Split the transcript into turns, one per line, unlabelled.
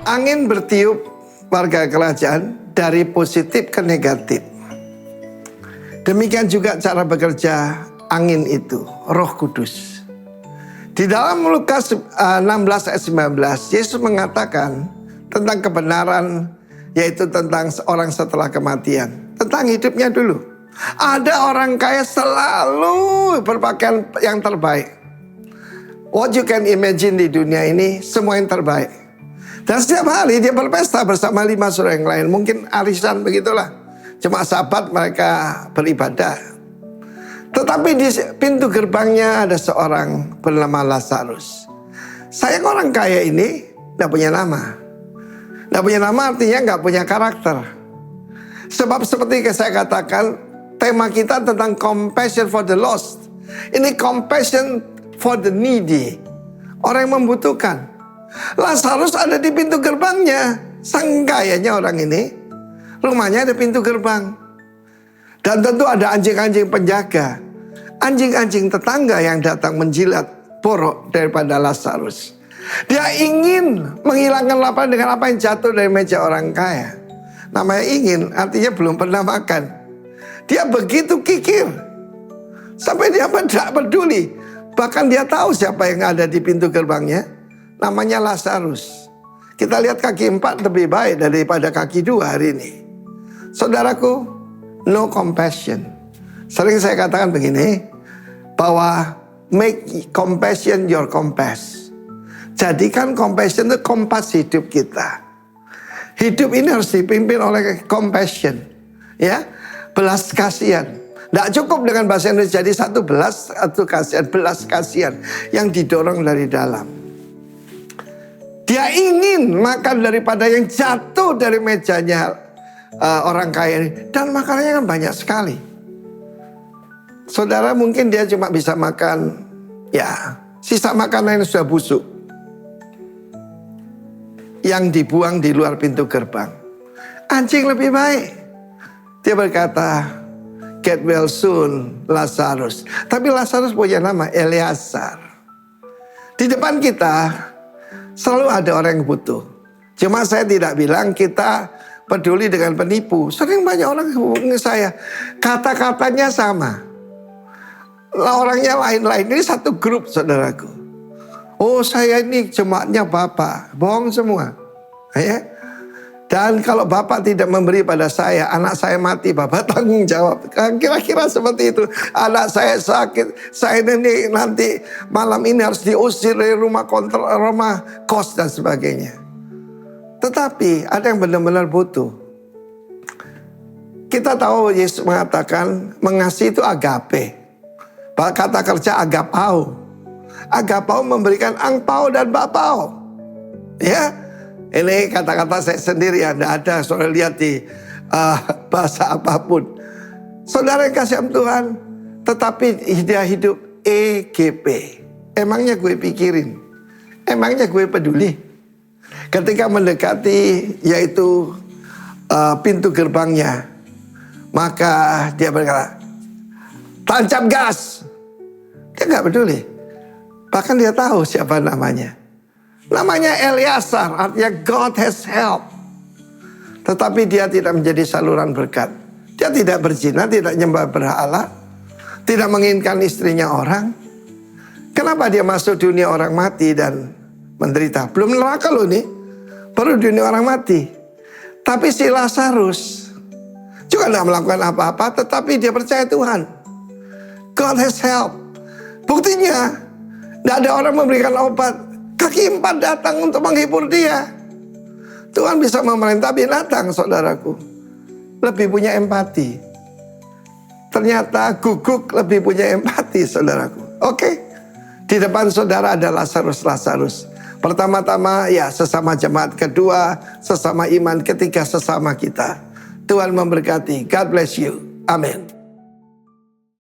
Angin bertiup warga kerajaan dari positif ke negatif. Demikian juga cara bekerja angin itu, Roh Kudus. Di dalam Lukas 16 ayat 19, Yesus mengatakan tentang kebenaran, yaitu tentang orang setelah kematian. Tentang hidupnya dulu. Ada orang kaya selalu berpakaian yang terbaik. What you can imagine di dunia ini, semua yang terbaik. Dan setiap hari dia berpesta bersama 5 saudara yang lain. Mungkin arisan begitulah. Cuma sahabat mereka beribadah. Tetapi di pintu gerbangnya ada seorang bernama Lazarus. Sayang orang kaya ini tidak punya nama. Tidak punya nama artinya nggak punya karakter. Sebab seperti saya katakan, tema kita tentang compassion for the lost. Ini compassion for the needy. Orang yang membutuhkan. Lazarus ada di pintu gerbangnya. Sang kayanya orang ini, rumahnya ada pintu gerbang. Dan tentu ada anjing-anjing penjaga. Anjing-anjing tetangga yang datang menjilat borok daripada Lazarus. Dia ingin menghilangkan lapar dengan apa yang jatuh dari meja orang kaya. Namanya ingin, artinya belum pernah makan. Dia begitu kikir. Sampai dia tidak peduli. Bahkan dia tahu siapa yang ada di pintu gerbangnya. Namanya Lazarus. Kita lihat kaki 4 lebih baik daripada kaki 2 hari ini. Saudaraku, no compassion. Sering saya katakan begini, bahwa make compassion your compass. Jadikan compassion itu kompas hidup kita. Hidup ini harus dipimpin oleh compassion, ya, belas kasihan. Tidak cukup dengan bahasa Indonesia jadi satu belas atau kasihan, belas kasihan yang didorong dari dalam. Dia ingin makan daripada yang jatuh dari mejanya orang kaya ini. Dan makanannya kan banyak sekali. Saudara mungkin dia cuma bisa makan, ya, sisa makanan yang sudah busuk. Yang dibuang di luar pintu gerbang. Anjing lebih baik. Dia berkata, get well soon, Lazarus. Tapi Lazarus punya nama, Eleazar. Di depan kita selalu ada orang yang butuh. Cuma saya tidak bilang kita peduli dengan penipu. Sering banyak orang hubungi saya. Kata-katanya sama. Orangnya lain-lain. Ini satu grup saudaraku. Oh saya ini jemaatnya Bapak. Bohong semua. Ya. Dan kalau Bapak tidak memberi pada saya, anak saya mati, Bapak tanggung jawab. Kira-kira seperti itu. Anak saya sakit, saya ini nanti malam ini harus diusir dari rumah kos dan sebagainya. Tetapi ada yang benar-benar butuh. Kita tahu Yesus mengatakan mengasihi itu agape. Kata kerja agapau. Agapau memberikan angpau dan bapau. Ya. Ini kata-kata saya sendiri, tidak ada saudara lihat di bahasa apapun. Saudara yang kasih Tuhan, tetapi dia hidup EGP. Emangnya gue pikirin? Emangnya gue peduli? Ketika mendekati yaitu pintu gerbangnya, maka dia berkata, tancap gas. Dia gak peduli. Bahkan dia tahu siapa namanya. Namanya Eleazar, artinya God has help. Tetapi dia tidak menjadi saluran berkat. Dia tidak berzina, tidak nyembah berhala, tidak menginginkan istrinya orang. Kenapa dia masuk dunia orang mati dan menderita? Belum neraka loh nih, baru dunia orang mati. Tapi si Lazarus juga tidak melakukan apa-apa, tetapi dia percaya Tuhan. God has help. Buktinya, tidak ada orang memberikan obat. Kaki 4 datang untuk menghibur dia. Tuhan bisa memerintah binatang, saudaraku. Lebih punya empati. Ternyata guguk lebih punya empati, saudaraku. Oke. Di depan saudara ada Lazarus. Pertama-tama ya sesama jemaat, kedua sesama iman, ketiga sesama kita. Tuhan memberkati. God bless you. Amin.